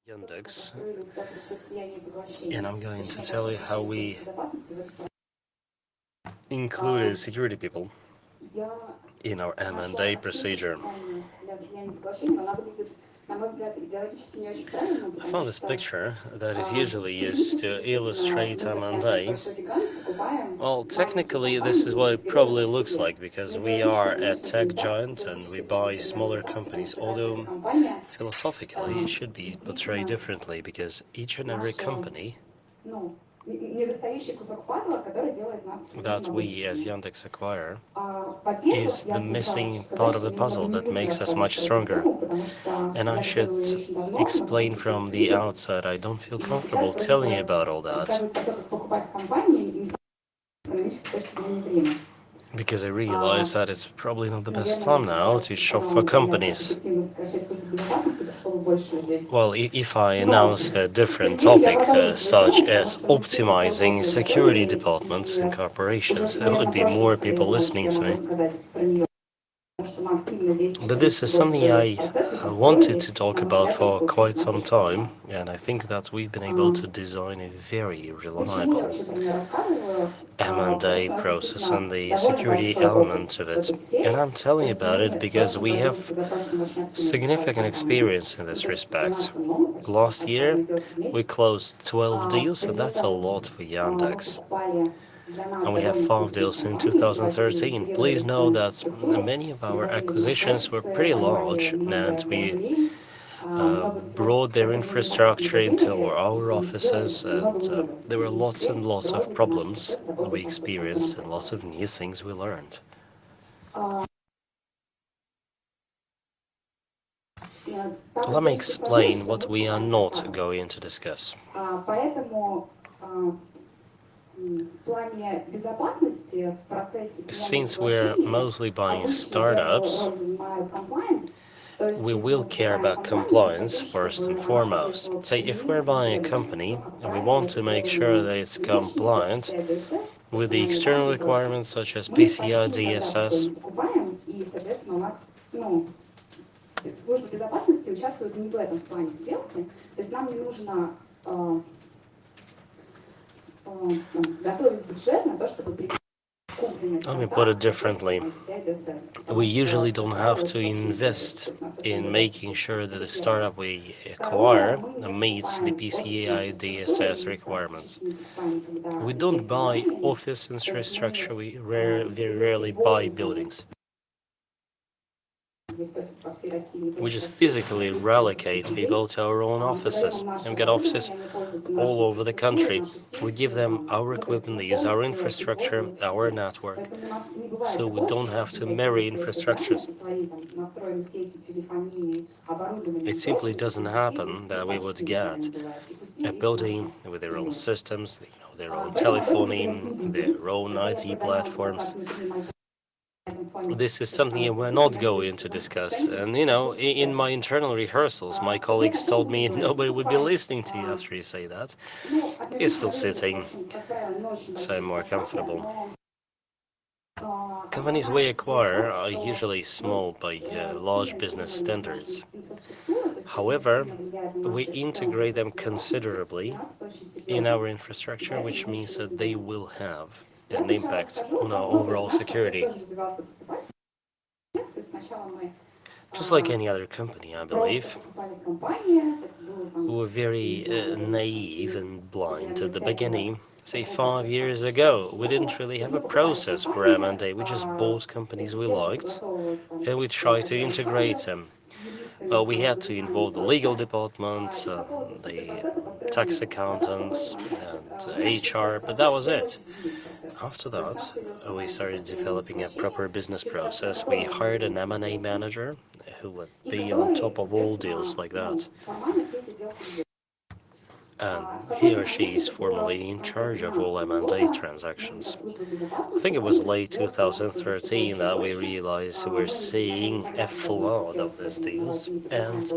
Yandex, and I'm going to tell you how we included security people in our M&A procedure. I found this picture that is usually used to illustrate M&A. Well, technically this is what it probably looks like, because we are a tech giant and we buy smaller companies, although philosophically it should be portrayed differently, because each and every company that we as Yandex acquire is the missing part of the puzzle that makes us much stronger. And I should explain from the outset, I don't feel comfortable telling you about all that, because I realize that it's probably not the best time now to shop for companies. Well, if I announced a different topic, such as optimizing security departments in corporations, there would be more people listening to me. But this is something I wanted to talk about for quite some time, and I think that we've been able to design a very reliable M&A process and the security element of it. And I'm telling you about it because we have significant experience in this respect. Last year, we closed 12 deals, and that's a lot for Yandex. And we have 5 deals in 2013. Please know that many of our acquisitions were pretty large, and we brought their infrastructure into our offices, and there were lots and lots of problems we experienced and lots of new things we learned. Let me explain what we are not going to discuss. Since we're mostly buying startups, we will care about compliance first and foremost. Say, if we're buying a company and we want to make sure that it's compliant with the external requirements such as PCI DSS, let me put it differently. We usually don't have to invest in making sure that the startup we acquire meets the PCI DSS requirements. We don't buy office infrastructure, we very rarely buy buildings. We just physically relocate people to our own offices, and get offices all over the country. We give them our equipment, they use our infrastructure, our network, so we don't have to marry infrastructures. It simply doesn't happen that we would get a building with their own systems, their own telephony, their own IT platforms. This is something we're not going to discuss. And, in my internal rehearsals, my colleagues told me nobody would be listening to you after you say that. He's still sitting, so I'm more comfortable. Companies we acquire are usually small by large business standards. However, we integrate them considerably in our infrastructure, which means that they will have an impact on our overall security. Just like any other company, I believe, we were very naive and blind at the beginning. Say 5 years ago, we didn't really have a process for M&A. We just bought companies we liked, and we tried to integrate them. Well, we had to involve the legal department, the tax accountants, and HR, but that was it. After that, we started developing a proper business process. We hired an M&A manager who would be on top of all deals like that. And he or she is formally in charge of all M&A transactions. I think it was late 2013 that we realized we were seeing a flood of these deals, and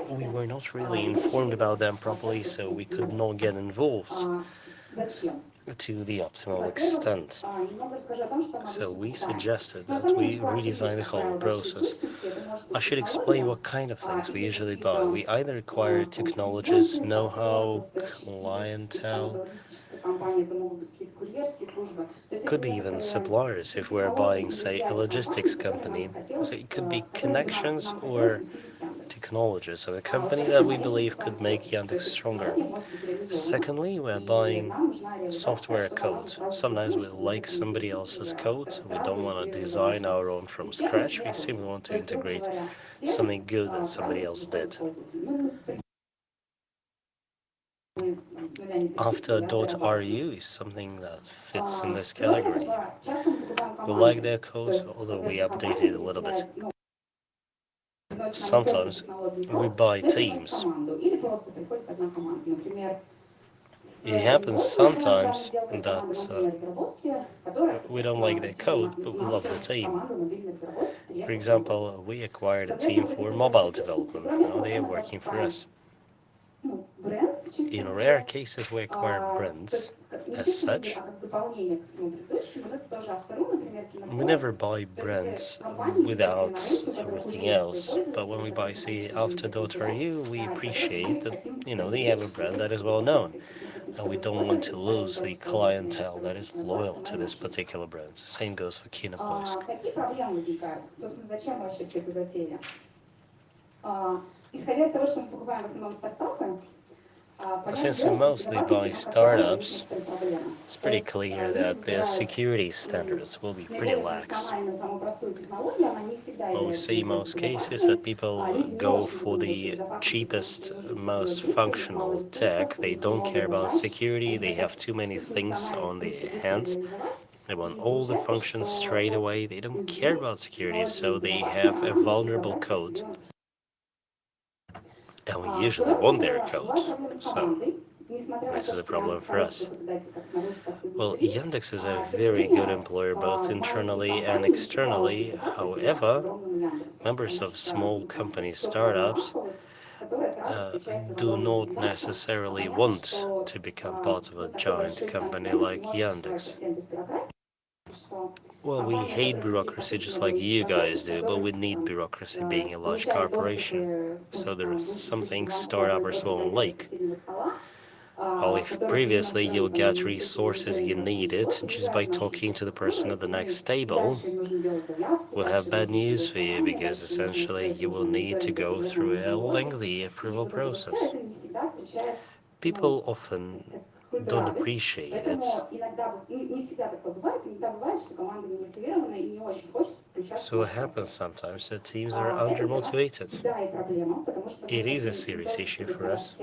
we were not really informed about them properly, so we could not get involved to the optimal extent. So we suggested that we redesign the whole process. I should explain what kind of things we usually buy. We either acquire technologists, know-how, clientele, could be even suppliers if we're buying, say, a logistics company. So it could be connections or technologists of a company that we believe could make Yandex stronger. Secondly, we're buying software code. Sometimes we like somebody else's code, so we don't want to design our own from scratch. We simply want to integrate something good that somebody else did. After.ru is something that fits in this category. We like their code, although we update it a little bit. Sometimes we buy teams. It happens sometimes that we don't like their code, but we love the team. For example, we acquired a team for mobile development. Now they are working for us. In rare cases, we acquire brands as such. We never buy brands without everything else, but when we buy, say, After.ru, we appreciate that, they have a brand that is well known, and we don't want to lose the clientele that is loyal to this particular brand. Same goes for Kinopoisk. Since we mostly buy startups, it's pretty clear that their security standards will be pretty lax. What we see in most cases that people go for the cheapest, most functional tech. They don't care about security. They have too many things on their hands. They want all the functions straight away. They don't care about security, so they have a vulnerable code. And we usually want their code, so this is a problem for us. Well, Yandex is a very good employer both internally and externally. However, members of small company startups do not necessarily want to become part of a giant company like Yandex. Well, we hate bureaucracy just like you guys do, but we need bureaucracy being a large corporation. So there are some things startups won't like. Well, if previously you get resources you needed just by talking to the person at the next table, we'll have bad news for you because essentially you will need to go through a lengthy approval process. People often don't appreciate it. So it happens sometimes that teams are undermotivated. It is a serious issue for us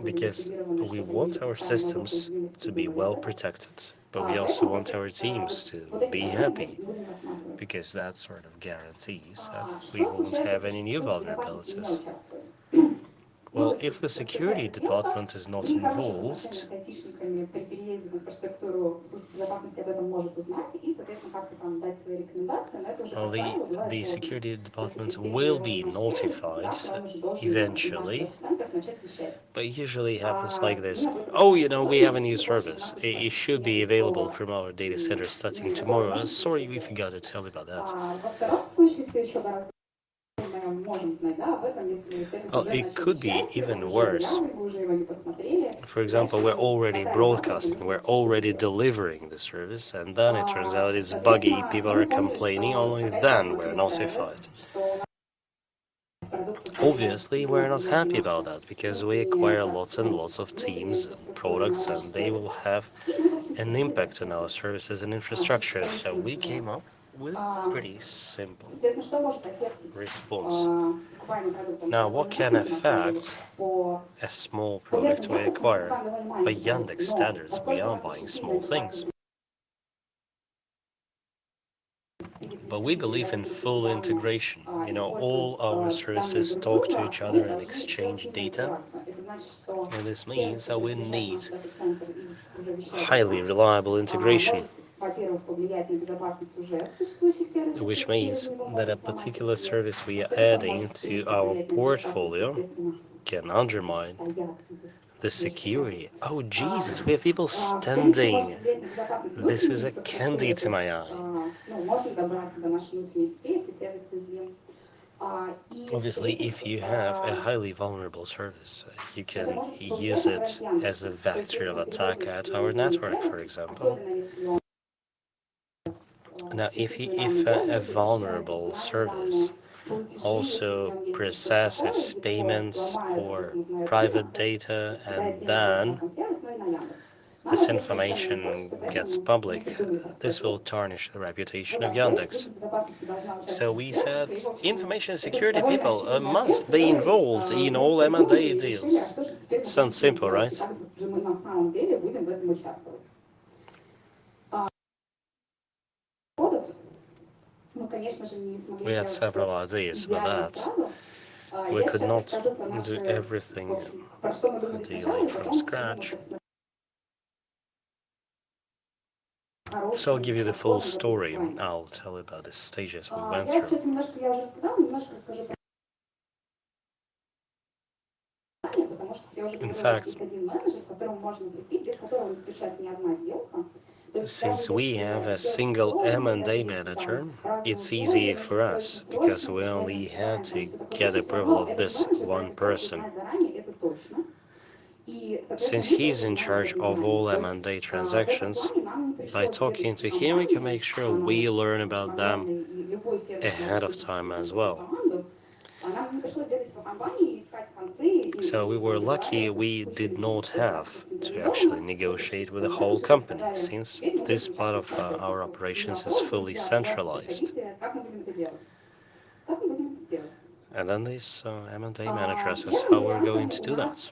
because we want our systems to be well protected, but we also want our teams to be happy because that sort of guarantees that we won't have any new vulnerabilities. Well, if the security department is not involved, well, the security department will be notified eventually, but it usually happens like this. Oh, we have a new service. It should be available from our data center starting tomorrow. Sorry, we forgot to tell you about that. Oh, it could be even worse. For example, we're already broadcasting, we're already delivering the service, and then it turns out it's buggy, people are complaining, only then we're notified. Obviously, we're not happy about that because we acquire lots and lots of teams and products, and they will have an impact on our services and infrastructure. So we came up with a pretty simple response. Now, what can affect a small product we acquire? By Yandex standards, we are buying small things. But we believe in full integration. All our services talk to each other and exchange data. And this means that we need highly reliable integration, which means that a particular service we are adding to our portfolio can undermine The security. Oh, Jesus, we have people standing. This is a candy to my eye. Obviously, if you have a highly vulnerable service, you can use it as a vector of attack at our network, for example. Now, if a vulnerable service also processes payments or private data and then this information gets public, this will tarnish the reputation of Yandex. So we said information security people must be involved in all M&A deals. Sounds simple, right? We had several ideas about that. We could not do everything dealing from scratch. So I'll give you the full story. I'll tell you about the stages we went through. In fact, since we have a single M&A manager, it's easy for us because we only had to get approval of this one person. Since he's in charge of all M&A transactions, by talking to him we can make sure we learn about them ahead of time as well. So we were lucky we did not have to actually negotiate with the whole company, since this part of our operations is fully centralized. And then this M&A manager says how we're going to do that.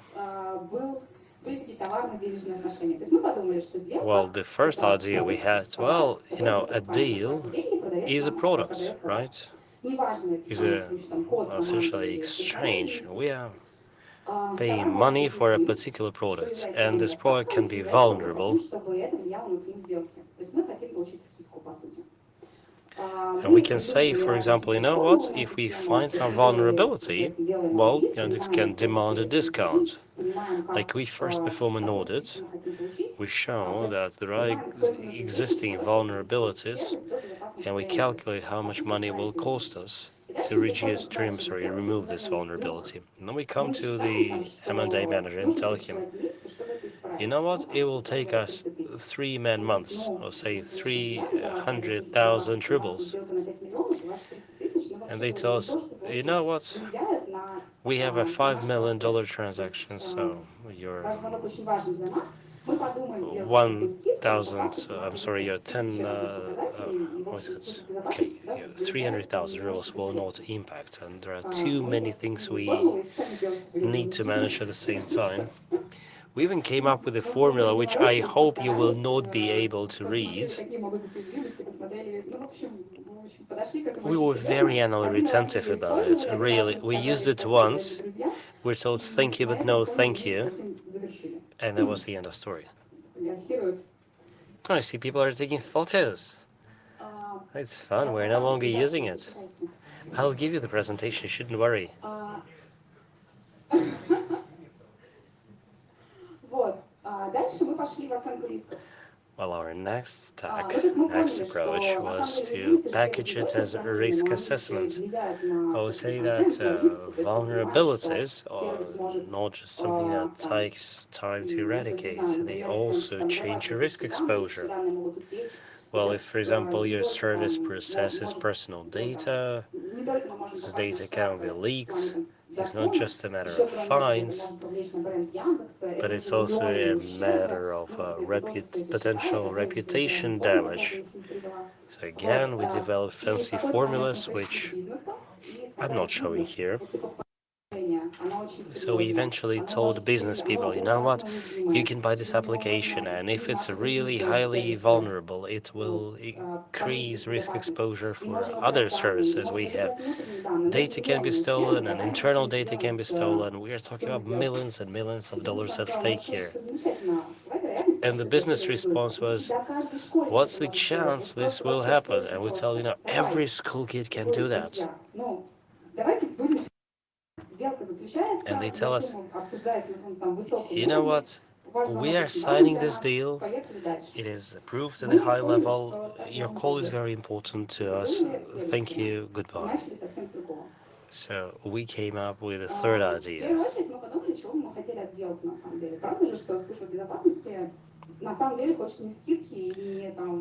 Well, the first idea we had, well, a deal is a product, right? Is a essentially exchange. We are paying money for a particular product, and this product can be vulnerable. And we can say, for example, you know what, if we find some vulnerability, well, Yandex can demand a discount. Like we first perform an audit, we show that there are existing vulnerabilities, and we calculate how much money it will cost us to remove this vulnerability. And then we come to the M&A manager and tell him, you know what, it will take us 3 months, or say 300,000 rubles. And they tell us, you know what, we have a $5 million transaction, so you're 1,000, I'm sorry, you're 10, what is it? Okay, 300,000 rubles will not impact, and there are too many things we need to manage at the same time. We even came up with a formula which I hope you will not be able to read. We were very anally retentive about it, really. We used it once, we're told thank you but no thank you, and that was the end of story. I see people are taking photos. It's fun, we're no longer using it. I'll give you the presentation, you shouldn't worry. Well, our next approach was to package it as a risk assessment. I would say that vulnerabilities are not just something that takes time to eradicate, they also change your risk exposure. Well, if, for example, your service processes personal data, this data can be leaked. It's not just a matter of fines, but it's also a matter of potential reputation damage. So again, we developed fancy formulas, which I'm not showing here. So we eventually told business people, you know what, you can buy this application, and if it's really highly vulnerable, it will increase risk exposure for other services we have. Data can be stolen, and internal data can be stolen. We are talking about millions and millions of dollars at stake here. And the business response was, what's the chance this will happen? And we tell, every school kid can do that. and they tell us, you know what, we are signing this deal. It is approved at a high level. Your call is very important to us. Thank you. Goodbye. So we came up with a third idea.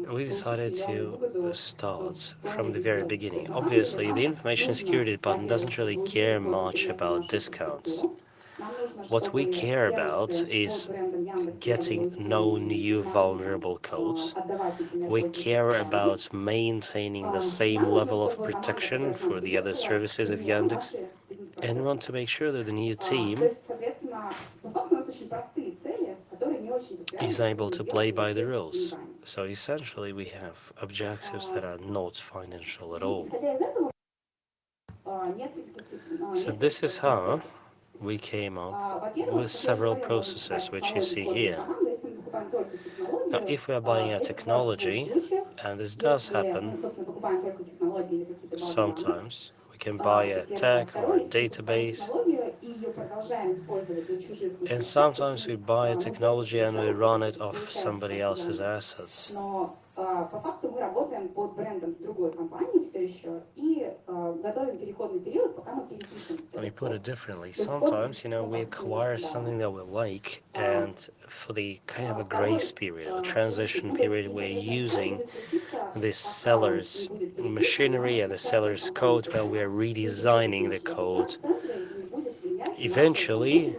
We decided to start from the very beginning. Obviously, the information security department doesn't really care much about discounts. What we care about is getting no new vulnerable codes. We care about maintaining the same level of protection for the other services of Yandex, and want to make sure that the new team is able to play by the rules. So essentially, we have objectives that are not financial at all. So this is how we came up with several processes, which you see here. Now, if we are buying a technology, and this does happen sometimes, we can buy a tag or a database, and sometimes we buy a technology and we run it off somebody else's assets. Let me put it differently. Sometimes, we acquire something that we like, and for the kind of a grace period or transition period, we're using the seller's machinery and the seller's code, while we're redesigning the code. Eventually,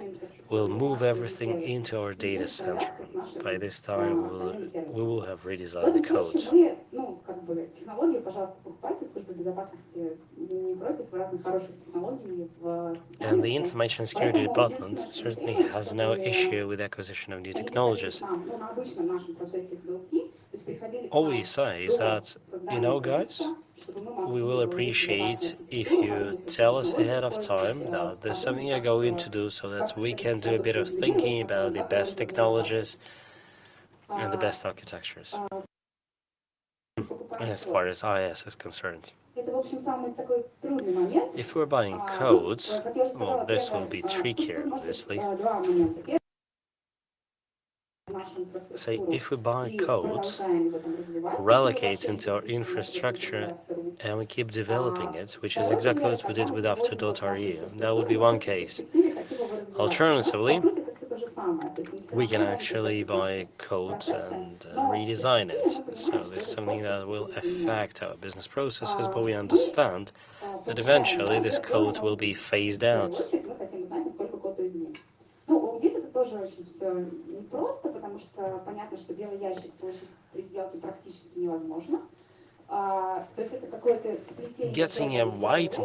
we'll move everything into our data center. By this time, we will have redesigned the code. And the information security department certainly has no issue with acquisition of new technologies. All we say is that, guys, we will appreciate if you tell us ahead of time that there's something you're going to do, so that we can do a bit of thinking about the best technologies and the best architectures as far as IS is concerned. If we're buying codes, well, this will be trickier, obviously. Say, if we buy codes, relocate into our infrastructure, and we keep developing it, which is exactly what we did with After.ru, that would be one case. Alternatively, we can actually buy codes and redesign it. So this is something that will affect our business processes, but we understand that eventually this code will be phased out. Getting a white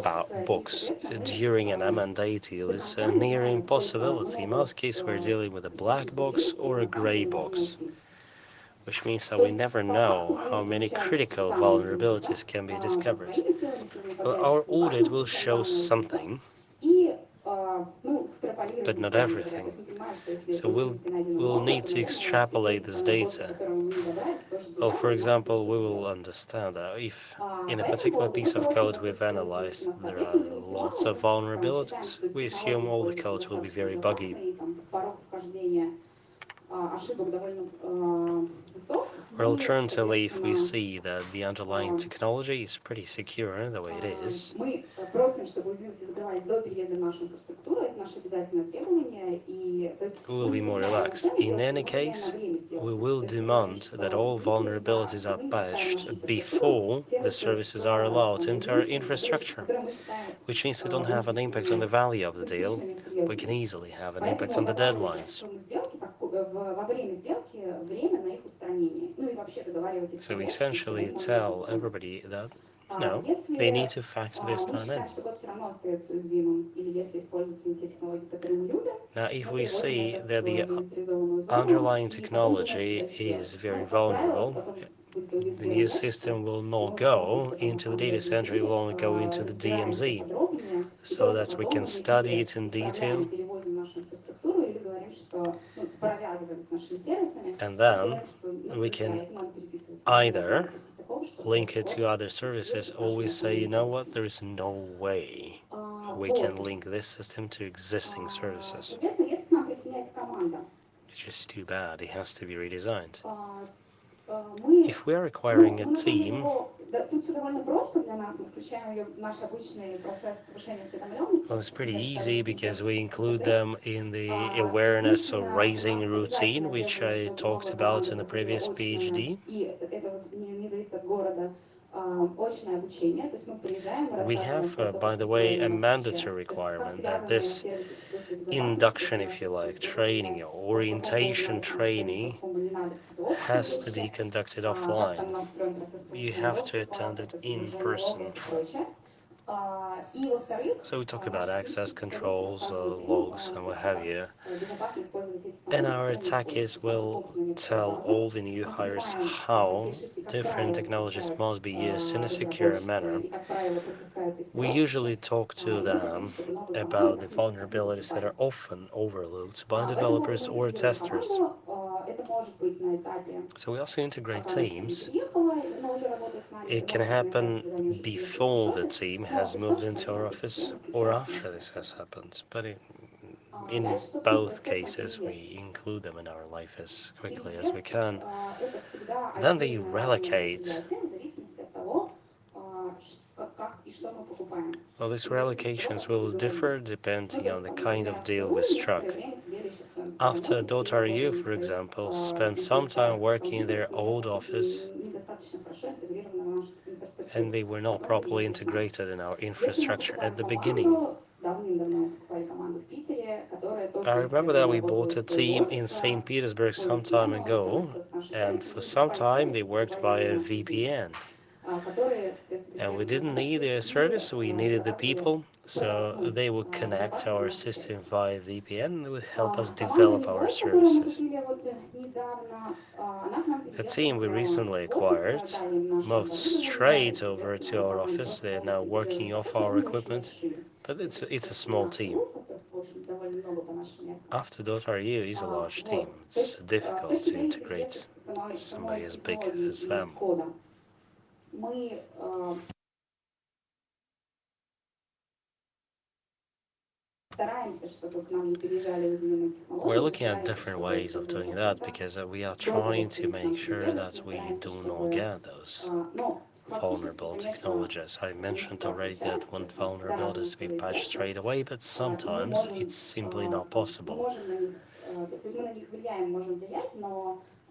box during an M&A deal is a near impossibility. In most cases, we're dealing with a black box or a gray box, which means that we never know how many critical vulnerabilities can be discovered. Well, our audit will show something, but not everything. So we'll need to extrapolate this data. Well, for example, we will understand that if in a particular piece of code we've analyzed there are lots of vulnerabilities, we assume all the code will be very buggy. Or alternatively, if we see that the underlying technology is pretty secure the way it is, we will be more relaxed. In any case, we will demand that all vulnerabilities are patched before the services are allowed into our infrastructure, which means we don't have an impact on the value of the deal, we can easily have an impact on the deadlines. So we essentially tell everybody that, no, they need to factor this time in. Now, if we see that the underlying technology is very vulnerable, the new system will not go into the data center, it will only go into the DMZ, so that we can study it in detail. And then we can either link it to other services, or we say, you know what, there is no way we can link this system to existing services. It's just too bad, it has to be redesigned. If we are acquiring a team, well, it's pretty easy because we include them in the awareness or raising routine, which I talked about in the previous PhD. We have, by the way, a mandatory requirement that this induction, if you like, training or orientation training has to be conducted offline. You have to attend it in person. So we talk about access controls, logs, and what have you. And our attackers will tell all the new hires how different technologies must be used in a secure manner. We usually talk to them about the vulnerabilities that are often overlooked by developers or testers. So we also integrate teams. It can happen before the team has moved into our office or after this has happened. But in both cases, we include them in our life as quickly as we can. Then they relocate. Well, these relocations will differ depending on the kind of deal we struck. After .ru, for example, spent some time working in their old office, and they were not properly integrated in our infrastructure at the beginning. I remember that we bought a team in St. Petersburg some time ago, and for some time they worked via VPN. And we didn't need their service, we needed the people, so they would connect our system via VPN and they would help us develop our services. The team we recently acquired moved straight over to our office. They're now working off our equipment, but it's a small team. After .ru is a large team. It's difficult to integrate somebody as big as them. We're looking at different ways of doing that because we are trying to make sure that we do not get those vulnerable technologies. I mentioned already that one vulnerability is to be patched straight away, but sometimes it's simply not possible.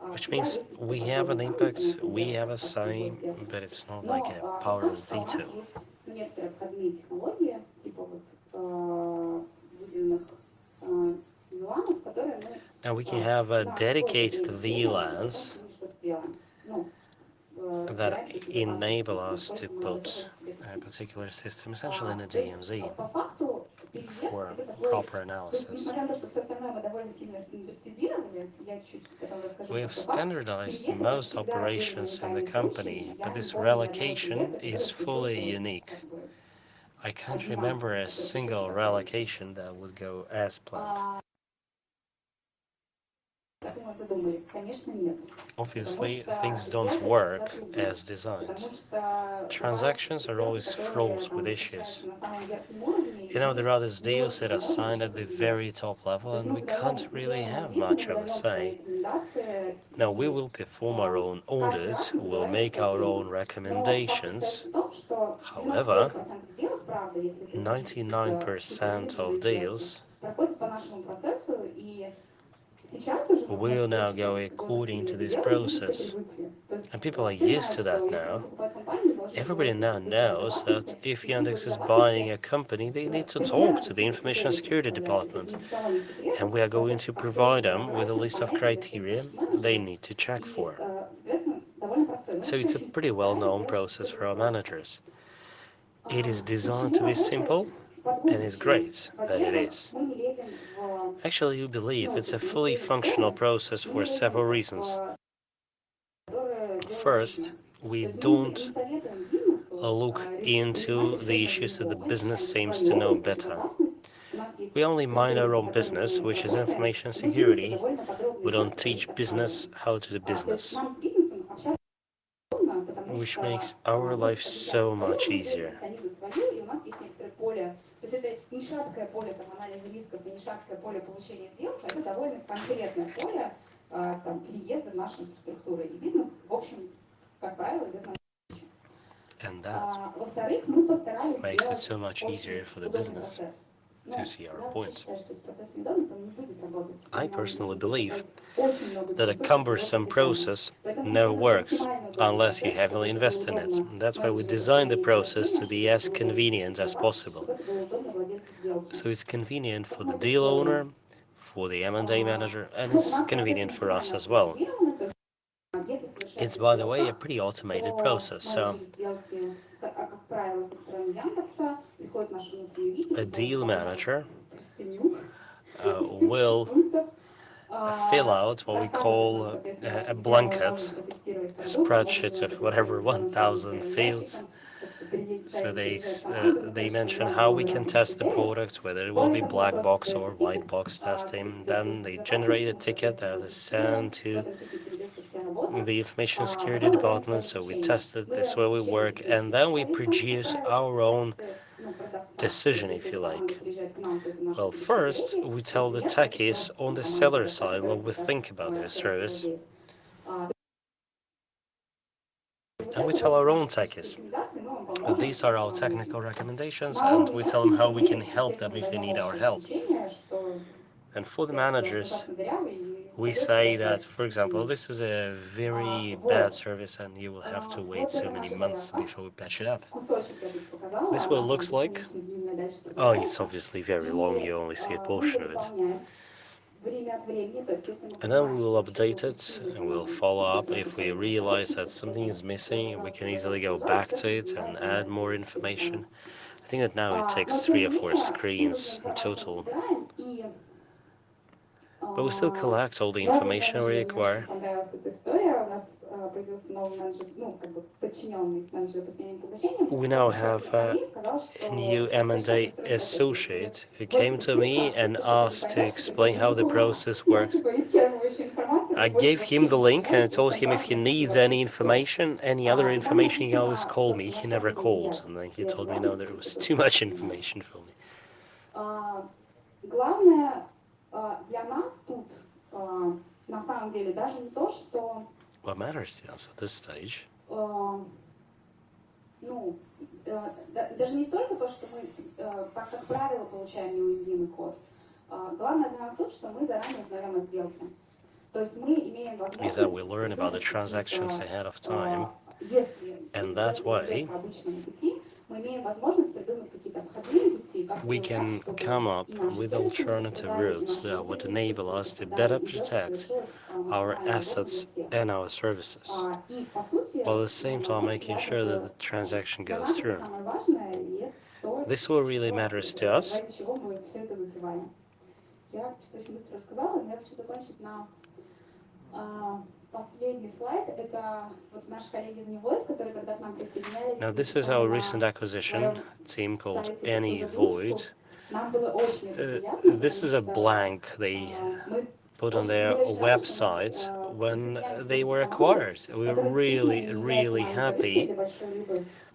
Which means we have an impact, we have a say, but it's not like a power of veto. Now we can have a dedicated VLANs that enable us to put a particular system essentially in a DMZ for proper analysis. We have standardized most operations in the company, but this relocation is fully unique. I can't remember a single relocation that would go as planned. Obviously, things don't work as designed. Transactions are always fraught with issues. You know, there are these deals that are signed at the very top level, and we can't really have much of a say. Now, we will perform our own audits, we'll make our own recommendations. However, 99% of deals will now go according to this process. And people are used to that now. Everybody now knows that if Yandex is buying a company, they need to talk to the Information Security Department. And we are going to provide them with a list of criteria they need to check for. So it's a pretty well-known process for our managers. It is designed to be simple, and it's great that it is. Actually, we believe it's a fully functional process for several reasons. First, we don't look into the issues that the business seems to know better. We only mind our own business, which is information security. We don't teach business how to do business, which makes our life so much easier. поле, то есть это не шаткое поле там, анализа рисков и не шаткое поле получения сделки, это довольно конкретное поле там, переезда в нашу инфраструктуру. И бизнес, в общем, как правило, идет на будущее. And that Во-вторых, мы постарались makes it сделать so much easier очень for the удобный business процесс. to see our Я вообще point. считаю, что если процесс неудобный, то он не будет работать. I Нам personally нужно believe добавить очень много that a ресурсов в его cumbersome продвижение. process Поэтому мы never сделали works максимально удобный unless you процесс, heavily чтобы это было invest in it. удобно That's why we менеджеру designed the хранения process to помещения, be чтобы as это было удобно convenient as для вас, possible. чтобы это было удобно владельцу сделки. So it's convenient for Как the мы это deal owner, сделали? for the M&A manager, and Ну, у it's нас процесс convenient for us максимально as well. автоматизирован, то есть если It's, совершается by the way, a сделка, pretty automated то process. So менеджер сделки, как правило, со стороны Яндекса приходит в нашу внутреннюю видео, a deal manager простыню, will пунктов, fill out what we рассказывает нам, call соответственно, a где мы можем blanket, протестировать a продукт, мы spreadsheet можем of его whatever протестировать данным 1,000 своим fields. заказчикам, приедет So приезжает команда, they заказчик mention нормально how we делает can разные test the критерии. product, whether it will Более be того, black вопрос box or задается white тикет, box testing. ведется Then they generate a безопасности, ticket that соответственно, is тикетом, sent в to этом тикете ведется вся работа. the information security Потом выдается department. So we исключение. test it, this Выдается where we исключение work, техническим and then we специалистам, produce как правило, our own специалисты, продавцам. То есть decision, if если you эта команда like. приезжает к нам, то это наши Well, будущие first, коллеги. we tell the Если нет, techies то on the команда seller продавца, side которая what we сейчас think about their сервис service, владеет. and we tell our own techies that these are our technical recommendations, and we tell them how we can help them if they need our help. And for the managers, we say that, for example, this is a very bad service and you will have to wait so many months before we patch it up. This is what it looks like. Oh, it's obviously very long, you only see a portion of it. And then we will update it and we'll follow up. If we realize that something is missing, we can easily go back to it and add more information. I think that now it takes 3 or 4 screens in total. But we still collect all the information we require. We now have a new M&A associate who came to me and asked to explain how the process works. I gave him the link and I told him if he needs any information, any other information, he always call me. He never called, and then he told me no, there was too much information for me. Главное для нас тут на самом деле даже не то, что What matters to us at this stage ну, даже не столько то, что мы, как правило, получаем неуязвимый код. Главное для нас тут, что мы заранее узнаем о сделке. То есть мы имеем возможность... is that we learn about the transactions ahead of time, and that way we can come up with alternative routes that would enable us to better protect our assets and our services, while at the same time making sure that the transaction goes through. This will really matters to us. Now this is our recent acquisition team called Any Void. This is a blank they put on their website when they were acquired. We're really, really happy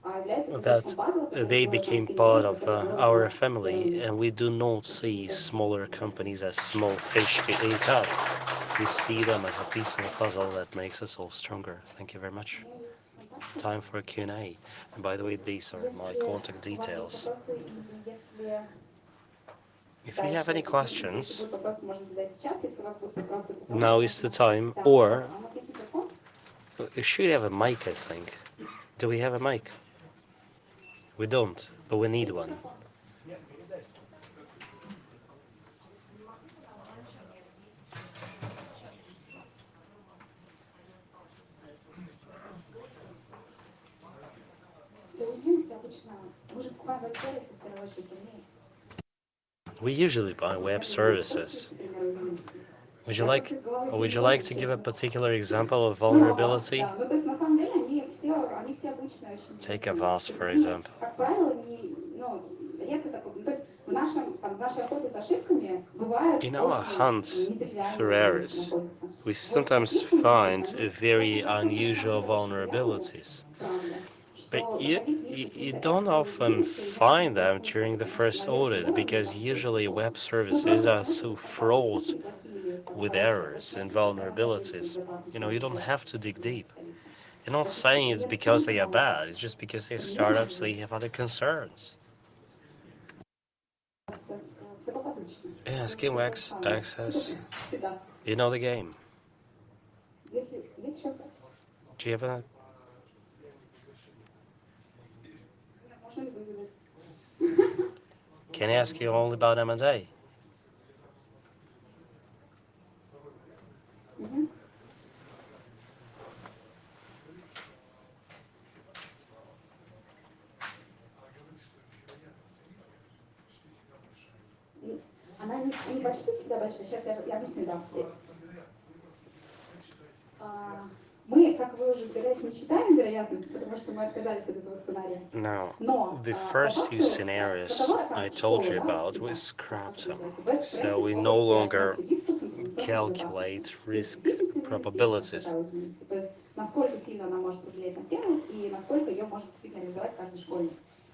that they became part of our family, and we do not see smaller companies as small fish to eat up. We see them as a piece of a puzzle that makes us all stronger. Thank you very much. Time for a Q&A. And by the way, these are my contact details. If you have any questions, now is the time. Or you should have a mic, I think. Do we have a mic? We don't, but we need one. We usually buy web services. Would you like to give a particular example of vulnerability? Take Avast, for example. In our hunt for errors, we sometimes find very unusual vulnerabilities. But что you, находить you, лишь you какие-то don't экстренные often единицы и так find them смысла during the потому что first человек audit приходит, because там, usually web ну, services просто are потому что so поставить fraught плохие, плохие там, with хорошие errors and возможности, это находить vulnerabilities. безопасность You know, you don't менеджера have to dig или deep. специалиста. You're not Просто saying it's пример в том, because they are что bad, it's just because they're пример startups, they have other concerns. все как обычно. Yeah, Все как SkinWax самое. access, Всегда. you know the game. Если есть еще вопрос, Do you have a, можно ли вы задать? can I ask you all about M&A? Мгм. Она не почти всегда большая. Сейчас я объясню, да. Мы, как вы уже, вероятно, не считаем вероятность, потому что мы отказались от этого сценария. Now, Но the по first two факту, scenarios бытовая I там told школа, you да, about, типа, we scrapped them. best So practice we в no области longer оценки рисков информационной calculate безопасности. И risk специфика извините, probabilities. какая извините, то есть насколько сильно она может повлиять на сервис и насколько ее может действительно реализовать каждый школьник.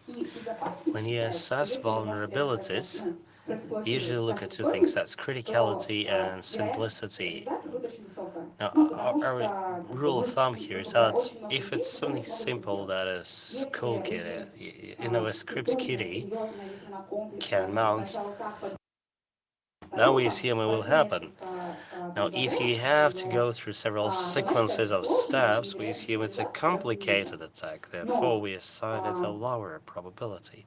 И безопасник When you считает, что assess если вы можете это vulnerabilities, you проэксплуатировать usually look каждый at two things, школьник, that's то criticality and вероятность simplicity. реализации будет очень высокая. Now, Ну, потому our что rule of thumb here is that очень много if людей, it's something которые смогут это simple сделать. that a Если school kid, уязвимость you know, a script крупная, kiddie серьезная, если она комплексная, can если mount, сначала так, потом now we второго, assume it will пройти happen. несколько Now, if you have to go through several sequences of steps, we assume it's a complicated attack, therefore we assign it a lower probability.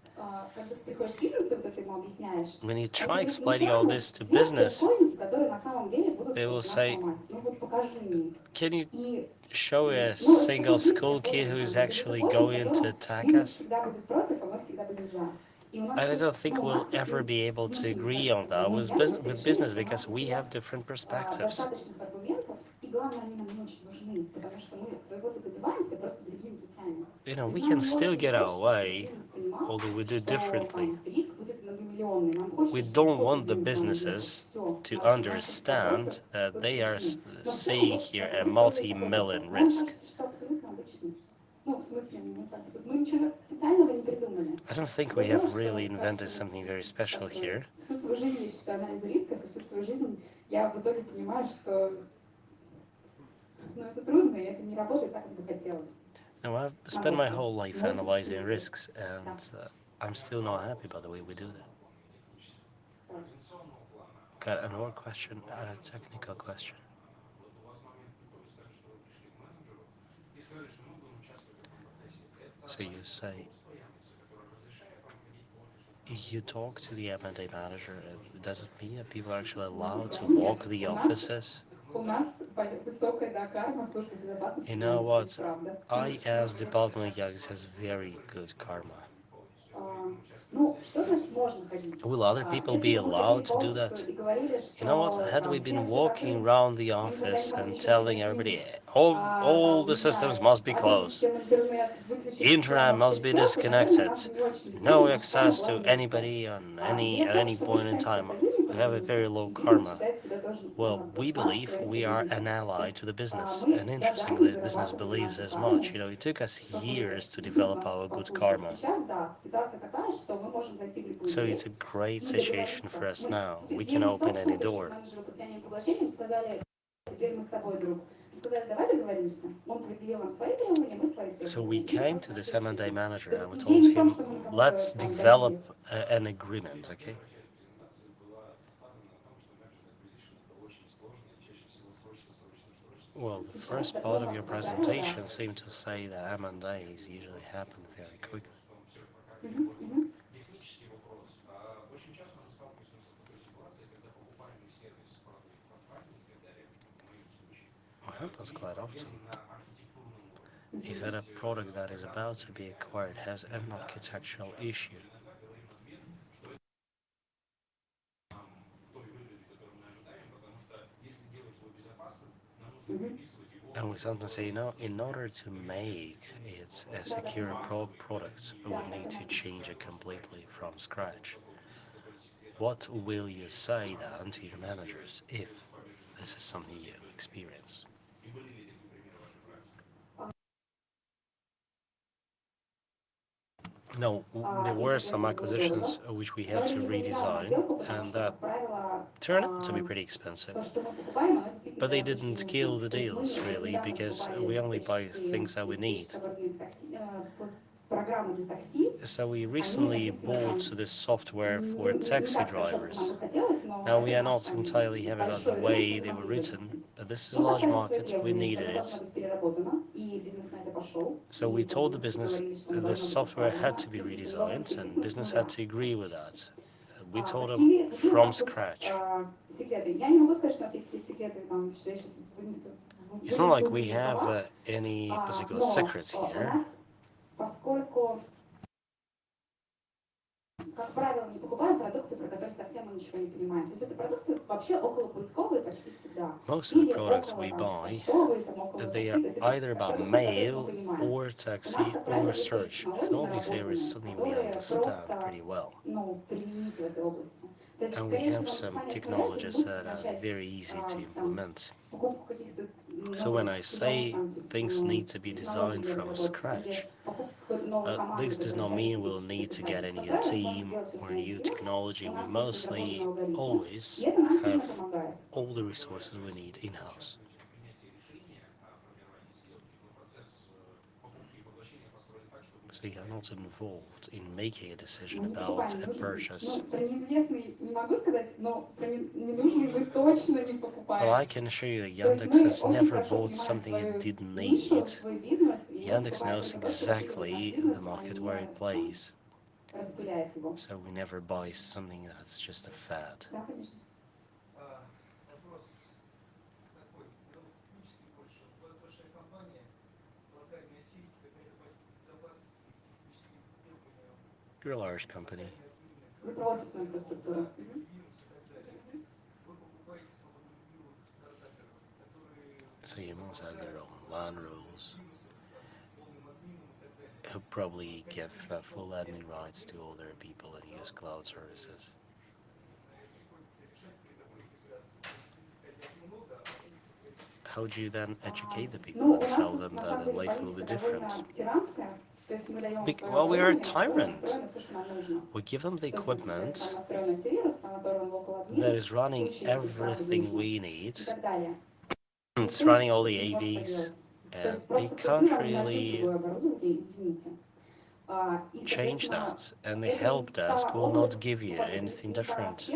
когда ты приходишь к бизнесу, когда ты ему объясняешь, When you они try говорят, ну explaining all ладно, this to где те business, школьники, которые на самом деле будут they will нас say, ломать? Ну вот покажи мне. can you И show a ну, это single такой school гибкий kid подход, who на is самом деле. Это actually подход, в going to котором attack бизнес us? всегда будет против, а мы всегда будем за. И у нас And I тут, don't think ну, у нас we'll тут ever be able to лишних agree on that with ярких with решений, business что у нас because we всегда have different perspectives. достаточных аргументов, и главное, они нам не очень нужны, потому что мы своего-то добиваемся просто другими путями. You То know, есть we нам can не still очень get our хочется, чтобы way, бизнес понимал, although we do что differently. там риск будет многомиллионный. Нам хочется, We чтобы don't код want the один к нам ехал. businesses Все. to Наших understand вопросов that тут they are решены. Но в целом, seeing вот, here a мы сделали такой multi-million подход. Нам risk. кажется, что абсолютно обычный. Ну, в смысле, мы ничего специального не придумали. I don't think we have really invented something very special here. Всю свою жизнь я считаю анализ рисков, и всю свою жизнь я в итоге понимаю, что это трудно, и это не работает так, как бы хотелось. Now, I've spent my whole life analyzing risks, and I'm still not happy by the way we do that. Got another question, a technical question. So you say you talk to the M&A manager, and does it mean that people are actually allowed to walk the offices? У нас высокая, да, карма службы безопасности. You know what? Правда. I, as Department Youngs, has very good karma. Ну, что значит можно ходить? Will other people be allowed to do that? You know what? Had we been walking around the office and telling everybody, all the systems must be closed, internet must be disconnected, no access to anybody on at any point in time, we have a very low karma. Well, we believe we are an ally to the business, and interestingly, the business believes as much. You know, it took us years to develop our good karma. So it's a great situation for us now. We can open any door. So we came to this M&A manager and we told him, let's develop an agreement, okay? Well, the first part of your presentation seemed to say that M&As usually happen very quickly. What happens quite often is that a product that is about to be acquired has an architectural issue. And we sometimes say, you know, in order to make it a secure product, we would need to change it completely from scratch. What will you say then to your managers if this is something you experience? No, there were some acquisitions which we had to redesign, and that turned out to be pretty expensive. But they didn't kill the deals, really, because we only buy things that we need. So we recently bought this software for taxi drivers. Now we are not entirely happy about the way they were written, but this is a large market, we needed it. So we told the business that the software had to be redesigned, and business had to agree with that. We told them from scratch. It's not like we have any particular secrets here. Как правило, не покупаем продукты, про которые совсем мы ничего не понимаем. То есть это продукты вообще околопоисковые почти всегда. Most of the products we buy, they are either about mail or taxi or search. And all these areas is something we understand pretty well. And we have some technologies that are very easy to implement. So when I say things need to be designed from scratch, this does not mean we'll need to get a new team or new technology. We mostly always have all the resources we need in-house. So you are not involved in making a decision about a purchase. Well, I can assure you that Yandex has never bought something it didn't need. Yandex knows exactly the market where it plays. So we never buy something that's just a fad. You're a large company. So you must have your own LAN rules, who probably give full admin rights to all their people and use cloud services. How do you then educate the people and tell them that the life will be different? Well, we are a tyrant. We give them the equipment that is running everything we need. It's running all the AVs, and they can't really change that. And the help desk will not give you anything different.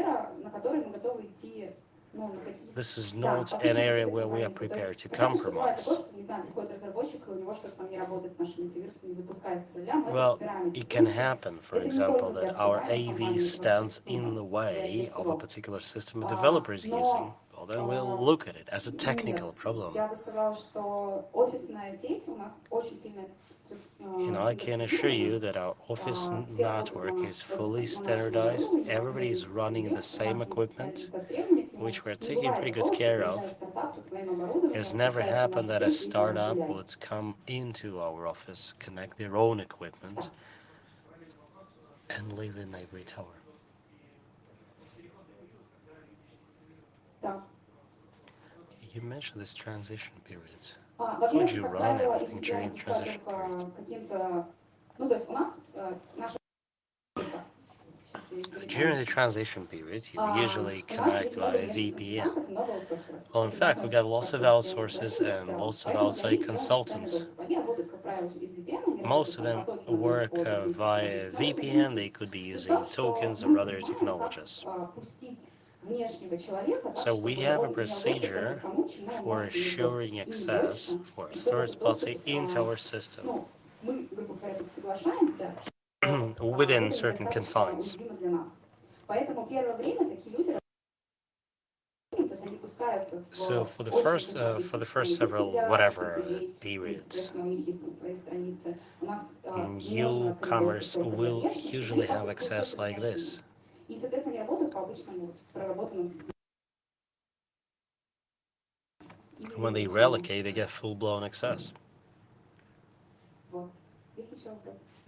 This is not an area where we are prepared to compromise. Well, it can happen, for example, that our AV stands in the way of a particular system a developer is using. Well, then we'll look at it as a technical problem. I can assure you that our office network is fully standardized. Everybody is running the same equipment, which we're taking pretty good care of. It has never happened that a startup would come into our office, connect their own equipment, and live in ivory tower. You mentioned this transition period. How would you run everything during the transition period? During the transition period, you usually connect via VPN. Well, in fact, we got lots of outsources and lots of outside consultants. Most of them work via VPN. They could be using tokens or other technologies. So we have a procedure for assuring access for a third party into our system within certain confines. So for the first several whatever periods, newcomers will usually have access like this. When they relocate, they get full-blown access.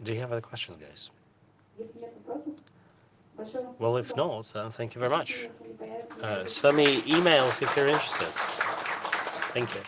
Do you have other questions, guys? Well, if not, thank you very much. Send me emails if you're interested. Thank you.